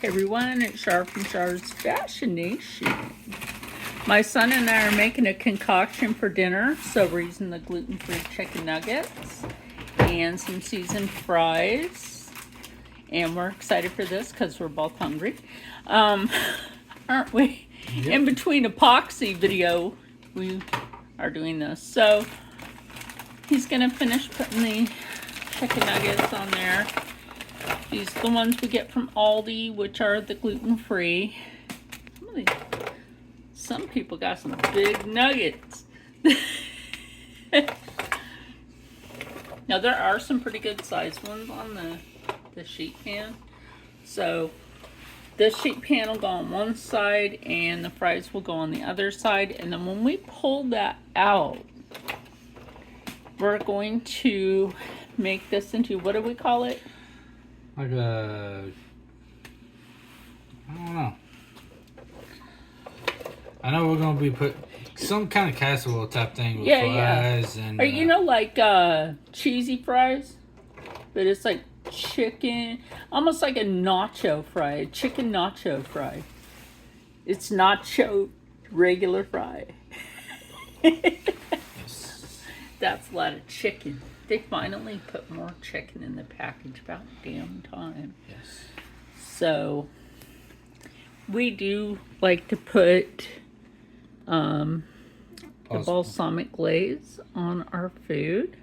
Hey everyone, it's Char from Char's Fashion Nation. My son and I are making a concoction for dinner, so we're using the gluten-free chicken nuggets and some seasoned fries. And we're excited for this because we're both hungry. Aren't we? Yep. In between epoxy video, we are doing this. So he's going to finish putting the chicken nuggets on there. These are the ones we get from Aldi, which are the gluten-free. Some people got some big nuggets. Now there are some pretty good sized ones on the sheet pan. So this sheet pan will go on one side and the fries will go on the other side. And then when we pull that out, we're going to make this into, what do we call it? Like a, I don't know. I know we're gonna be put some kind of casserole type thing with fries and. Or you know, like cheesy fries, but it's like chicken, almost like a nacho fry, chicken nacho fry. It's nacho regular fry. Yes. That's a lot of chicken. They finally put more chicken in the package, about damn time. Yes. So we do like to put the balsamic glaze on our food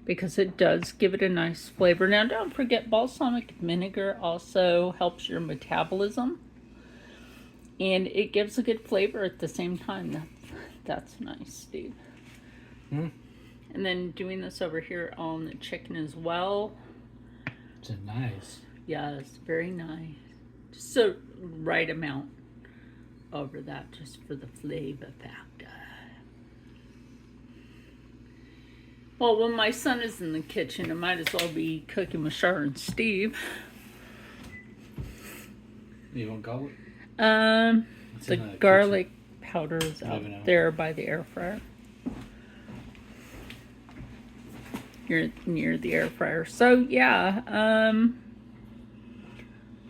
because it does give it a nice flavor. Now don't forget, balsamic vinegar also helps your metabolism and it gives a good flavor at the same time. That's nice, Steve. And then doing this over here on the chicken as well. It's nice. Yes, very nice. Just the right amount over that, just for the flavor factor. Well, when my son is in the kitchen, I might as well be cooking with Char and Steve. You want garlic? The garlic powder is out there by the air fryer. You're near the air fryer. So yeah,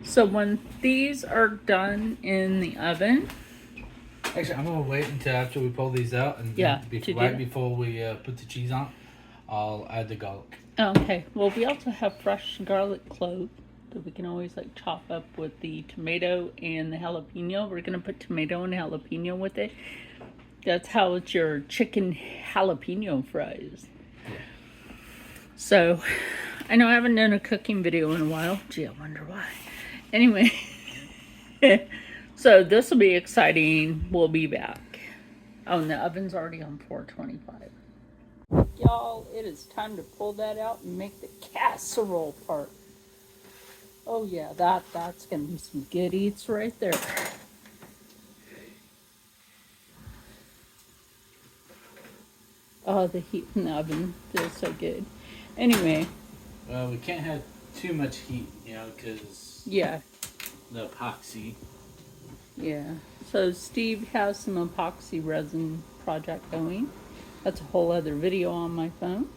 so when these are done in the oven. Actually, I'm gonna wait until after we pull these out and before we put the cheese on, I'll add the garlic. Okay. Well, we also have fresh garlic clove that we can always like chop up with the tomato and the jalapeno. We're gonna put tomato and jalapeno with it. That's how it's your chicken jalapeno fries. Yeah. So, I know I haven't done a cooking video in a while. Gee, I wonder why. Anyway, so this will be exciting. We'll be back. Oh, and the oven's already on 425. Y'all, it is time to pull that out and make the casserole part. Oh yeah, that's going to be some good eats right there. Oh, the heat in the oven feels so good. Anyway. Well, we can't have too much heat, because the epoxy. Yeah. So Steve has some epoxy resin project going. That's a whole other video on my phone.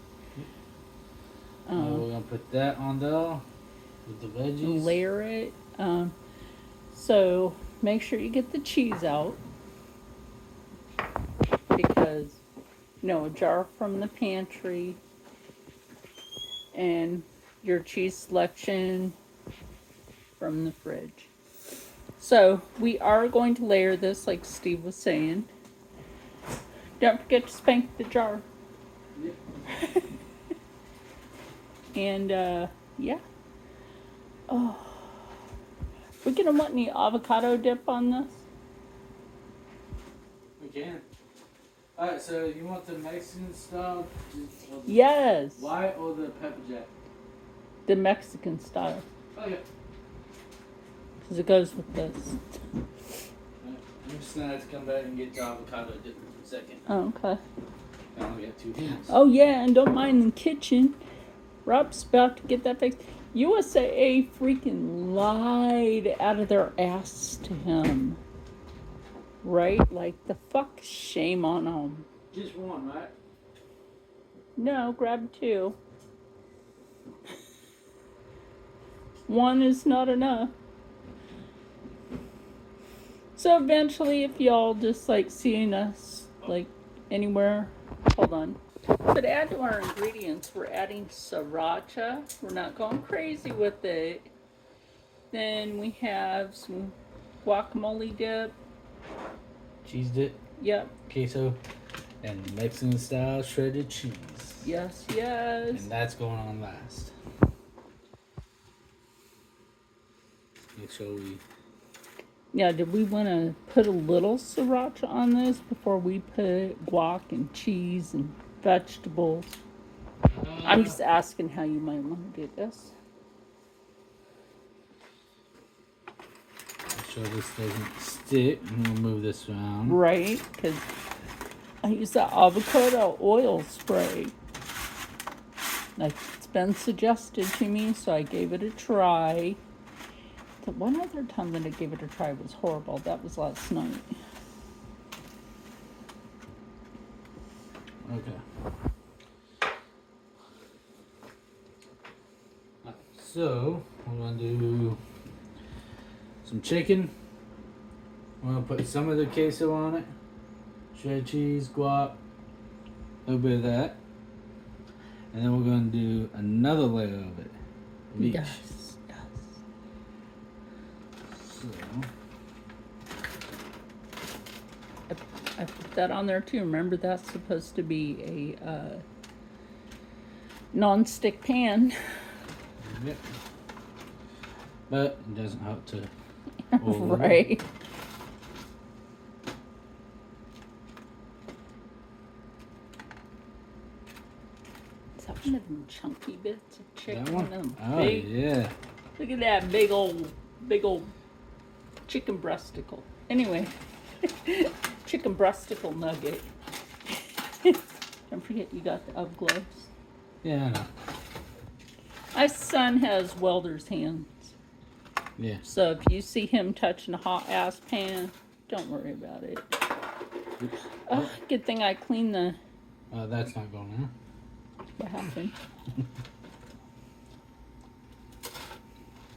We're gonna put that on there with the veggies. Layer it. So make sure you get the cheese out because a jar from the pantry and your cheese selection from the fridge. So we are going to layer this like Steve was saying. Don't forget to spank the jar. Yep. And yeah. Oh, we're gonna want any avocado dip on this? We can. Alright, so you want the Mexican style? Yes. White or the pepper jack? The Mexican style. Okay. Because it goes with this. I'm just gonna have to come back and get the avocado dip in a second. Oh, okay. I only got 2 hands. Oh yeah, and don't mind the kitchen. Rob's about to get that fixed. USAA freaking lied out of their ass to him. Right? Like, the fuck, shame on them. Just one, right? No, grab 2. One is not enough. So eventually, if y'all just like seeing us like anywhere, hold on. But add to our ingredients, we're adding sriracha. We're not going crazy with it. Then we have some guacamole dip. Cheese dip. Yep. Queso. And Mexican style shredded cheese. Yes, yes. And that's going on last. Make sure we... Yeah, did we want to put a little sriracha on this before we put guac and cheese and vegetables? I'm just asking how you might want to do this. Make sure this doesn't stick. I'm going to move this around. Right, because I use that avocado oil spray. Like it's been suggested to me, so I gave it a try. The one other time that I gave it a try was horrible. That was last night. Okay. So, we're going to do some chicken. We're going to put some of the queso on it. Shredded cheese, guac, a little bit of that. And then we're going to do another layer of it. Of each. Yes, yes. So, I put that on there too. Remember, that's supposed to be a non-stick pan. yep. But it doesn't help to Right. Is that one of them chunky bits of chicken? That one? Them Oh, big, yeah. look at that big old chicken breasticle. Anyway, chicken breasticle nugget. Don't forget you got the UGG gloves. Yeah, I know. My son has welder's hands. Yeah. So if you see him touching a hot ass pan, don't worry about it. Oops. Oh, good thing I cleaned the... That's not going in. What happened?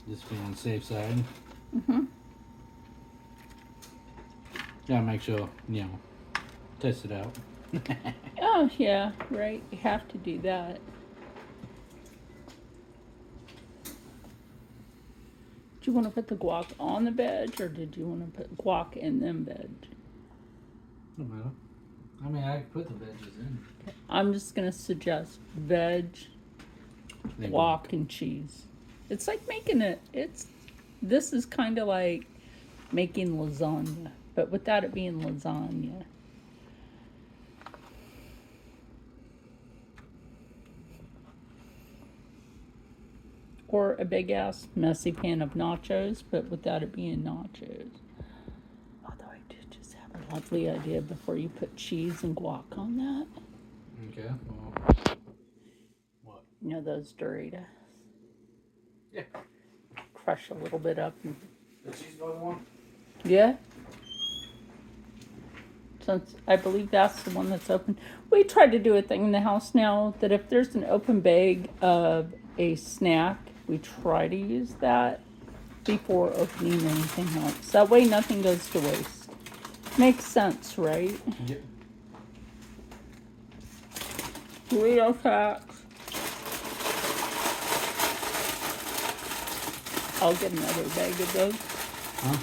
Just be on the safe side. Mm-hmm. Gotta make sure, test it out. Oh, yeah, right. You have to do that. Do you want to put the guac on the veg, or did you want to put guac and then veg? No matter. I mean, I could put the veggies in. I'm just going to suggest veg, guac, and cheese. It's like making it, this is kind of like making lasagna, but without it being lasagna. Or a big ass messy pan of nachos, but without it being nachos. Although I did just have a lovely idea before you put cheese and guac on that. Okay, well, what? You know those Doritos? Yeah. Crush a little bit up. And, The cheeseburger one? yeah. Since I believe that's the one that's open. We tried to do a thing in the house now that if there's an open bag of a snack, we try to use that before opening anything else. That way nothing goes to waste. Makes sense, right? Yep. Burrito packs. I'll get another bag of those. Huh?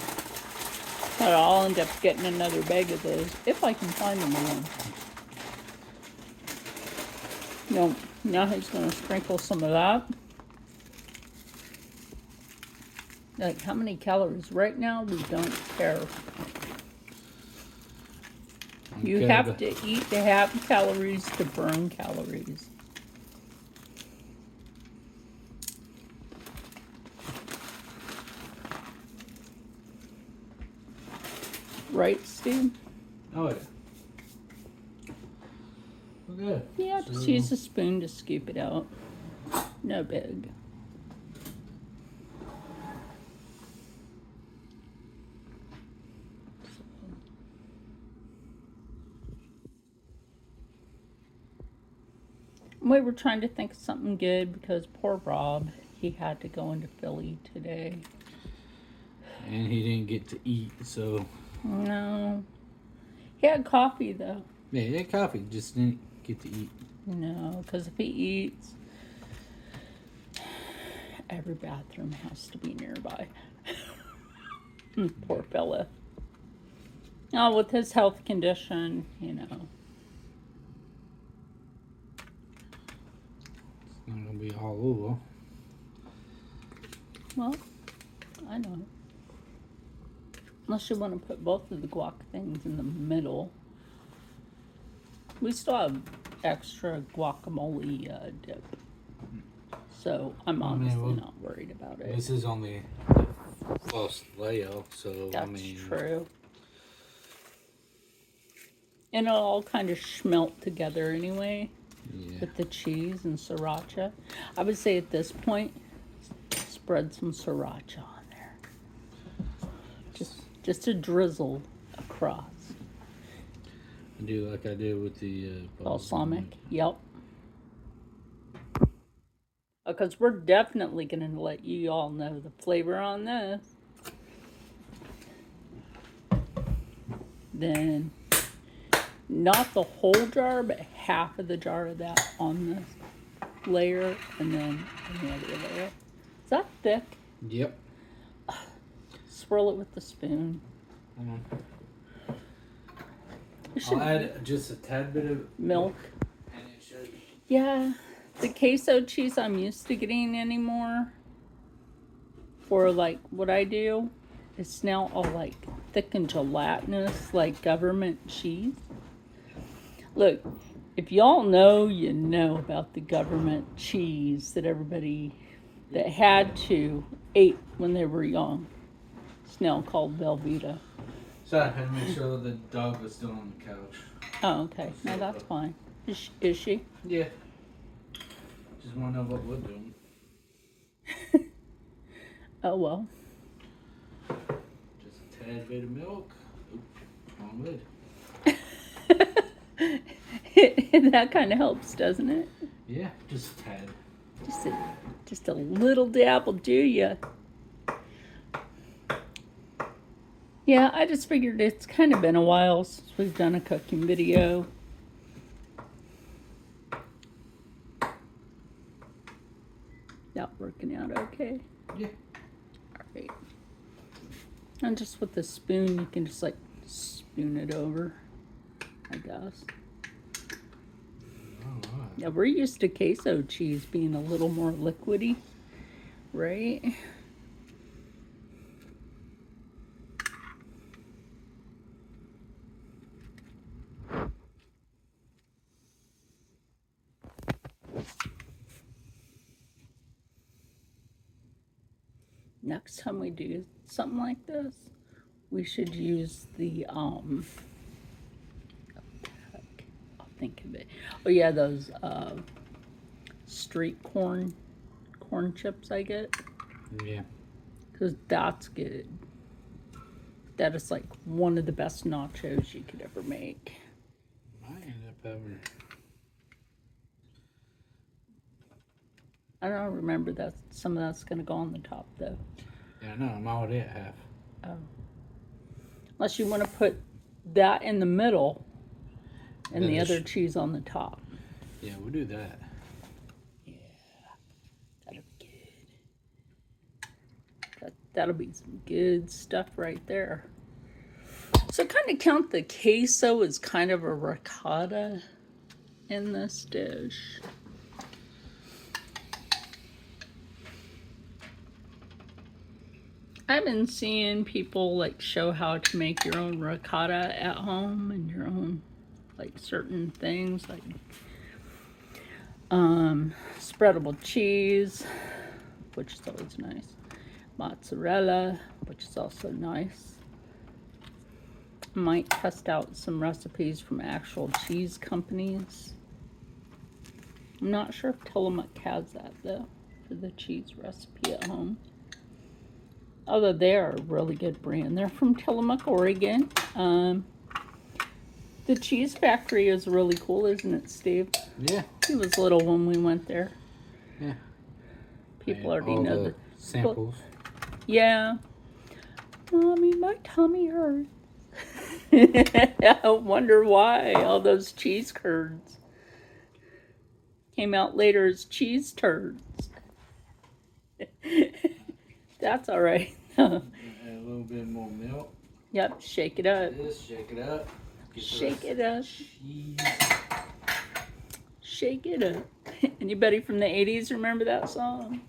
But I'll end up getting another bag of those if I can find them again. No, now he's going to sprinkle some of that. Like, how many calories? Right now, we don't care. You Okay, have to eat to have calories to burn calories. Right, Steve? Oh, yeah. Okay. Yeah, just use a spoon to scoop it out. No big. We were trying to think of something good because poor Rob, he had to go into Philly today. And he didn't get to eat, so No. He had coffee, though. Yeah, he had coffee, just didn't get to eat. No, because if he eats, every bathroom has to be nearby. Poor fella. Oh, with his health condition, you know. It's not gonna be all over. Well, I know. Unless you want to put both of the guac things in the middle. We still have extra guacamole dip. So I'm honestly not worried about it. This is only the first layer, so That's true. And it'll all kind of smelt together anyway with the cheese and sriracha. I would say at this point, spread some sriracha on there. Just a drizzle across. Do like I did with the balsamic. Yep. Because we're definitely going to let you all know the flavor on this. Then, not the whole jar, but half of the jar of that on this layer, and then the other layer. Is that thick? Yep. Swirl it with the spoon. I'll add just a tad bit of milk. And it should. Yeah, the queso cheese I'm used to getting anymore. For like what I do, it's now all like thick and gelatinous, like government cheese. Look, if y'all know, you know about the government cheese that everybody that had to ate when they were young. It's now called Velveeta. So I had to make sure the dog was still on the couch. Oh, okay. No, that's fine. Is she? Yeah. Just want to know what we're doing. Oh, well. Just a tad bit of milk. Oop, wrong lid. That kind of helps, doesn't it? Yeah, just a tad. Just a little dab will do ya. Yeah, I just figured it's kind of been a while since we've done a cooking video. That working out okay? Yeah. Alright. And just with the spoon, you can just like spoon it over, I guess. Alright. Yeah, we're used to queso cheese being a little more liquidy, right? Next time we do something like this, we should use the I'll think of it. Oh yeah, those street corn chips I get. Yeah. Because that's good. That is like one of the best nachos you could ever make. I end up having. I don't remember that some of that's gonna go on the top though. Yeah, no, I'm already at half. Oh. Unless you want to put that in the middle and the other cheese on the top. Yeah, we'll do that. Yeah, that'll be good. That'll be some good stuff right there. So kind of count the queso as kind of a ricotta in this dish. I've been seeing people like show how to make your own ricotta at home and your own like certain things like spreadable cheese, which is always nice, mozzarella, which is also nice. Might test out some recipes from actual cheese companies. I'm not sure if Tillamook has that though for the cheese recipe at home. Although they're a really good brand. They're from Tillamook, Oregon. The cheese factory is really cool, isn't it, Steve? Yeah. He was little when we went there. Yeah. People already know the samples. Yeah. Mommy, my tummy hurts. I wonder why all those cheese curds came out later as cheese turds. That's all right. Add a little bit more milk. Yep, shake it up. Shake it up. Shake it up. Cheese. Shake it up. Anybody from the 80s remember that song?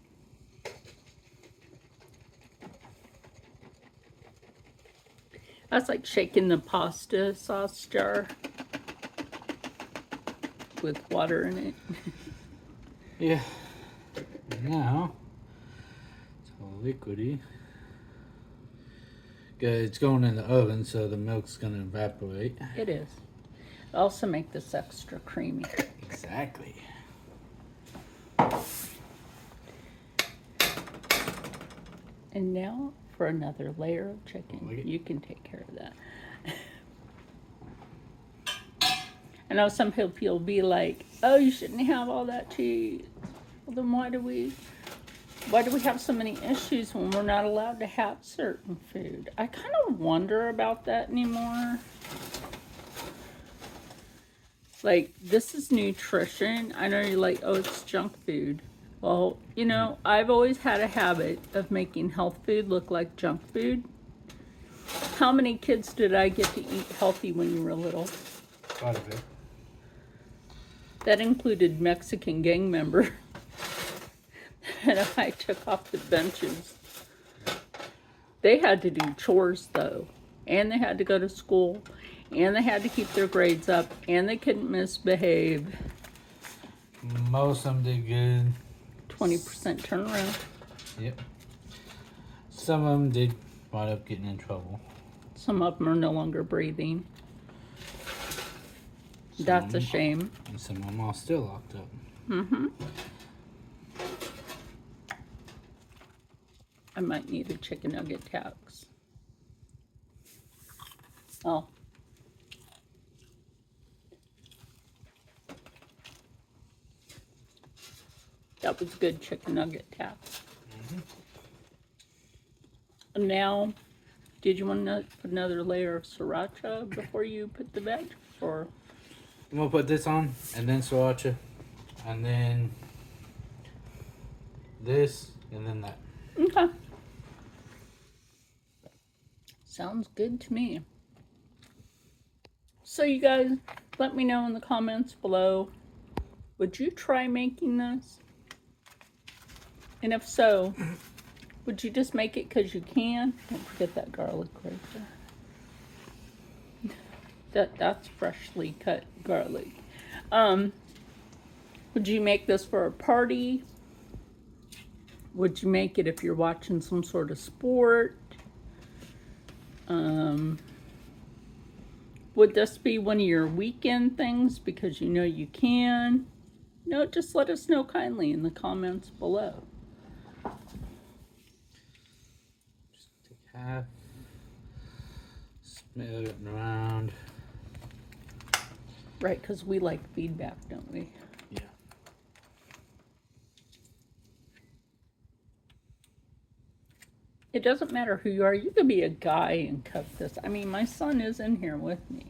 That's like shaking the pasta sauce jar with water in it. Yeah. Now, it's all liquidy. It's going in the oven, so the milk's going to evaporate. It is. Also make this extra creamy. Exactly. And now for another layer of chicken. Wait. You can take care of that. I know some people will be like, oh, you shouldn't have all that cheese. Well, then why do we have so many issues when we're not allowed to have certain food? I kind of wonder about that anymore. Like, this is nutrition. I know you're like, oh, it's junk food. Well, you know, I've always had a habit of making health food look like junk food. How many kids did I get to eat healthy when you were little? Quite a bit. That included Mexican gang member. And I took off the benches. They had to do chores though. And they had to go to school. And they had to keep their grades up. And they couldn't misbehave. Most of them did good. 20% turnaround. Yep. Some of them did wind up getting in trouble. Some of them are no longer breathing. That's a shame. And some of them are still locked up. Mm-hmm. I might need a chicken nugget tax. Oh. That was good chicken nugget tax. Mm-hmm. And now, did you want to put another layer of sriracha before you put the veg? Or I'm gonna put this on, and then sriracha, and then this, and then that. okay. Sounds good to me. So you guys, let me know in the comments below. Would you try making this? And if so, would you just make it because you can? Don't forget that garlic right there. That's freshly cut garlic. Would you make this for a party? Would you make it if you're watching some sort of sport? Would this be one of your weekend things because you know you can? No, just let us know kindly in the comments below. Just take half, smear it around. Right, because we like feedback, don't we? Yeah. It doesn't matter who you are. You could be a guy and cook this. I mean, my son is in here with me.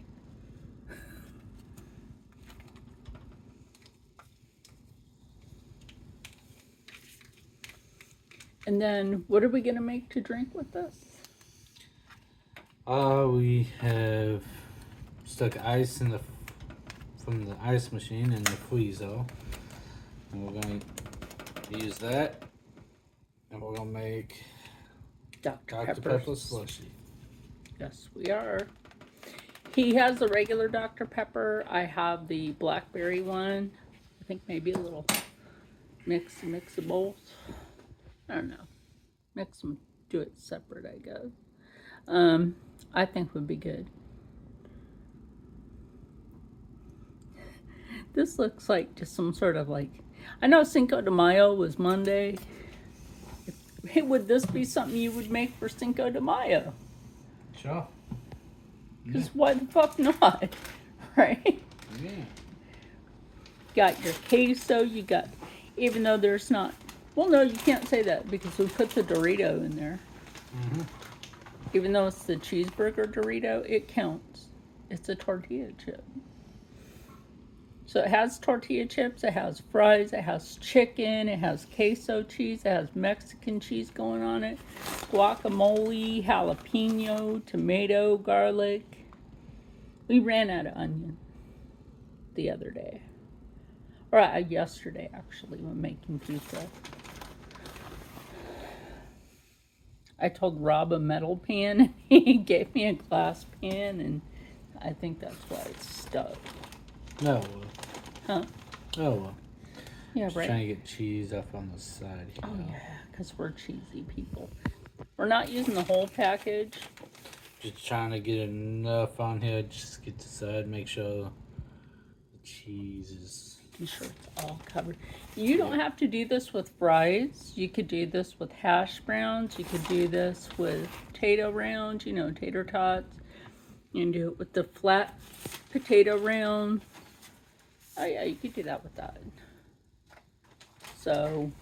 And then, what are we going to make to drink with this? We have stuck ice in from the ice machine in the freezer, and we're going to use that, and we're going to make Dr. Pepper slushy. Yes, we are. He has the regular Dr. Pepper. I have the blackberry one. I think maybe a little mix of both. I don't know. Mix them, do it separate, I guess. I think would be good. This looks like just some sort of like, I know Cinco de Mayo was Monday. Would this be something you would make for Cinco de Mayo? Sure. Because why the fuck not? Right? Yeah. Got your queso, you got, even though there's not, well, no, you can't say that because we put the Dorito in there. Mm-hmm. Even though it's the cheeseburger Dorito, it counts. It's a tortilla chip. So it has tortilla chips, it has fries, it has chicken, it has queso cheese, it has Mexican cheese going on it, guacamole, jalapeno, tomato, garlic. We ran out of onion the other day. Or yesterday, actually, when making pizza. I told Rob a metal pan. He gave me a glass pan, and I think that's why it's stuck. Oh, well. Huh? Oh, well. Yeah, Just right. trying to get cheese up on the side. Oh, yeah, because we're cheesy people. We're not using the whole package. Just trying to get enough on here. Just get the side. Make sure the cheese is. Be sure it's all covered. You don't have to do this with fries. You could do this with hash browns. You could do this with potato rounds, tater tots. You can do it with the flat potato round. Oh yeah, you could do that with that. So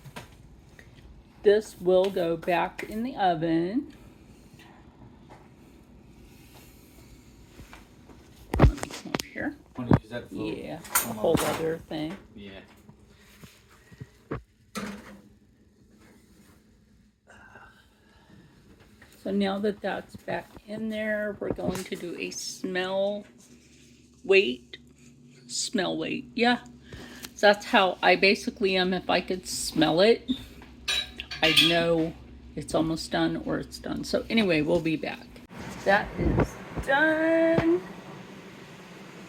this will go back in the oven. Let me come over here. Want to use that for Yeah, a whole other thing. Yeah. So now that that's back in there, we're going to do a smell weight. Smell weight, yeah. So that's how I basically am. If I could smell it, I'd know it's almost done or it's done. So anyway, we'll be back. That is done.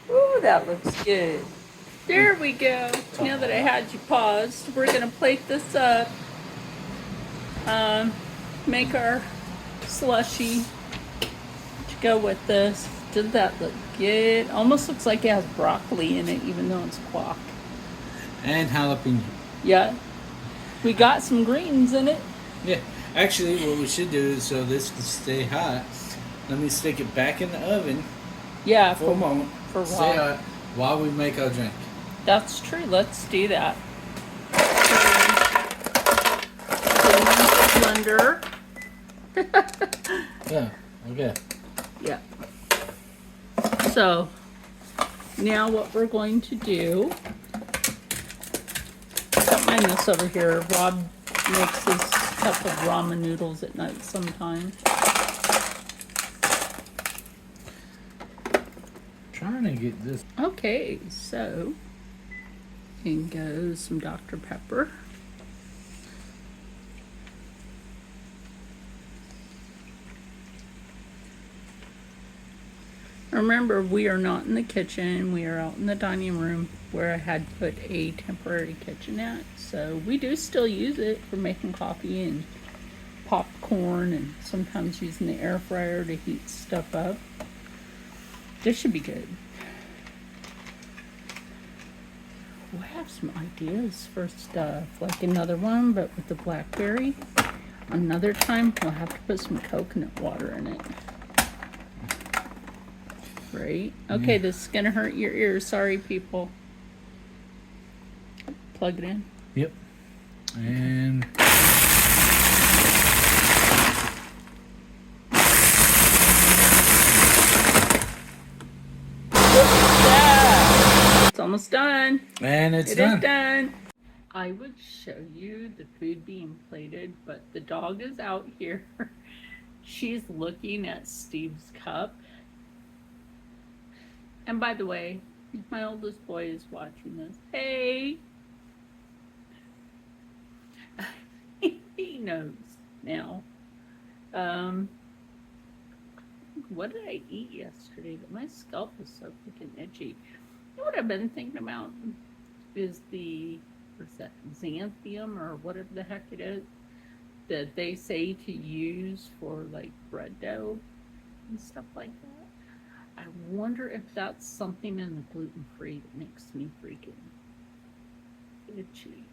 Ooh, that looks good. There we go. Now that I had you paused, we're gonna plate this up. Make our slushy to go with this. Doesn't that look good? Almost looks like it has broccoli in it, even though it's guac. And jalapeno. Yeah. We got some greens in it. Yeah. Actually, what we should do is so this can stay hot. Let me stick it back in the oven. Yeah, for a moment. For stay raw. hot while we make our drink. That's true. Let's do that. Blender. Yeah. Okay. Yeah. So now what we're going to do. Don't mind this over here. Rob makes his cup of ramen noodles at night sometimes. Trying to get this. Okay, so in goes some Dr. Pepper. Remember, we are not in the kitchen. We are out in the dining room where I had put a temporary kitchenette. So we do still use it for making coffee and popcorn and sometimes using the air fryer to heat stuff up. This should be good. We'll have some ideas for stuff, like another one, but with the blackberry. Another time, we'll have to put some coconut water in it. Right? Okay, Yeah. this is gonna hurt your ears. Sorry, people. Plug it in. Yep. And It's almost done. it's It done. is done. I would show you the food being plated, but the dog is out here. She's looking at Steve's cup. And by the way, my oldest boy is watching this. Hey! He knows now. What did I eat yesterday? But my scalp is so freaking itchy. You know what I've been thinking about is what's that, xanthium or whatever the heck it is that they say to use for like bread dough and stuff like that. I wonder if that's something in the gluten-free that makes me freaking itchy.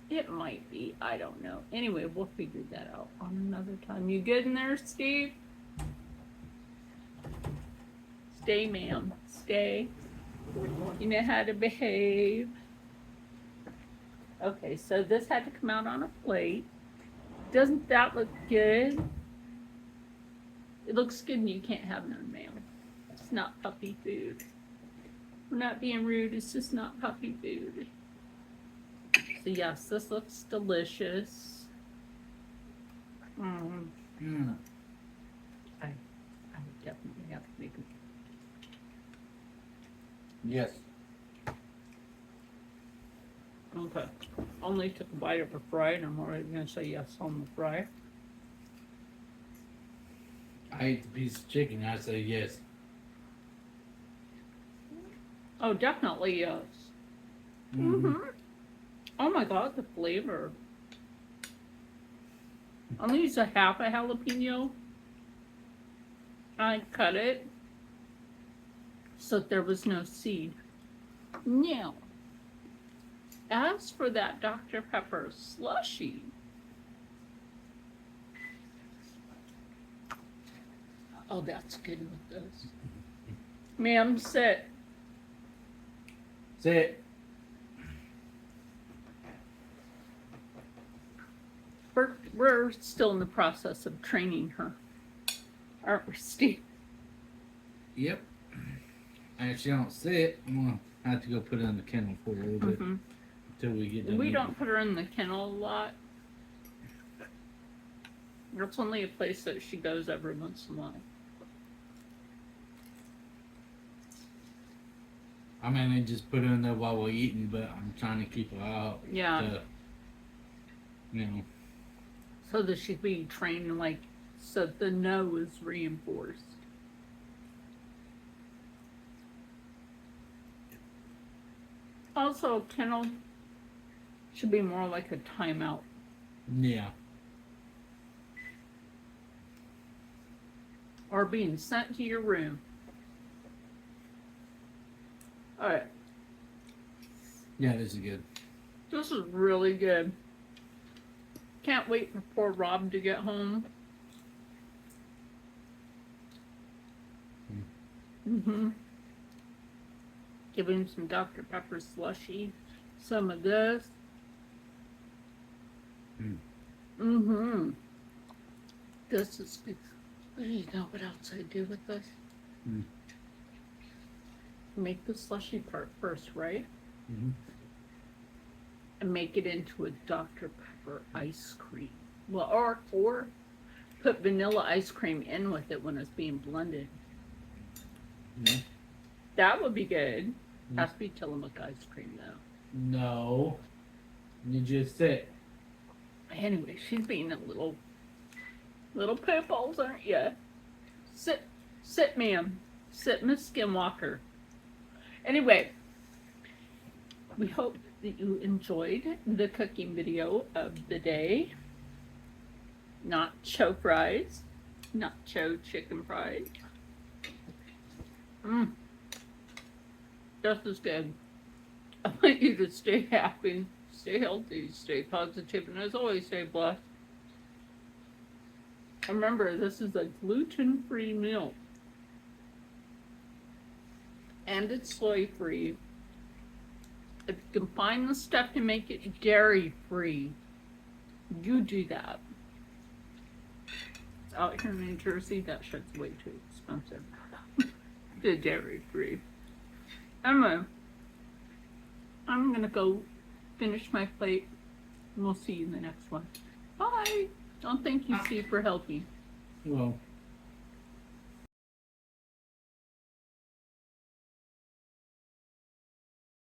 It might be. I don't know. Anyway, we'll figure that out on another time. You good in there, Steve? Stay, ma'am. Stay. You know how to behave. Okay, so this had to come out on a plate. Doesn't that look good? It looks good and you can't have none, ma'am. It's not puppy food. We're not being rude, it's just not puppy food. So yes, this looks delicious. Mm. I would definitely have to make it. Yes. Okay. Only took a bite of a fry and I'm already gonna say yes on the fry. I ate the piece of chicken. I say yes. Oh, definitely yes. Mm-hmm. Oh my god, the flavor. I'm gonna use a half a jalapeno. I cut it so that there was no seed. Now, as for that Dr. Pepper slushy, oh, that's good with this. Ma'am, sit. Sit. We're still in the process of training her, aren't we, Steve? Yep. And if she don't sit, I'm gonna have to go put her in the kennel for a little bit until we get done. We eating. don't put her in the kennel a lot. It's only a place that she goes every once in a while. I mean, they just put her in there while we're eating, but I'm trying to keep her out. Yeah. You know. So that she'd be trained like, so the no is reinforced. Also, a kennel should be more like a timeout. Yeah. Or being sent to your room. Alright. Yeah, this is good. This is really good. Can't wait for poor Rob to get home. Give him some Dr. Pepper slushy. Some of this. This is good. You know what else I do with this? Make the slushy part first, right? And make it into a Dr. Pepper ice cream. Well, or put vanilla ice cream in with it when it's being blended. That would be good. Has to be Tillamook ice cream though. No. You just sit. Anyway, she's being a little pooples, aren't you? Sit, ma'am. Sit, Miss Skinwalker. Anyway, we hope that you enjoyed the cooking video of the day. Not Cho fries, not Cho chicken fries. Just as good. I want you to stay happy, stay healthy, stay positive, and as always, stay blessed. Remember, this is a gluten-free meal. And it's soy-free. If you can find the stuff to make it dairy-free, you do that. Out here in New Jersey, that shit's way too expensive. The dairy-free. Anyway, I'm gonna go finish my plate, and we'll see you in the next one. Bye! Don't thank you, Steve, for helping. Well.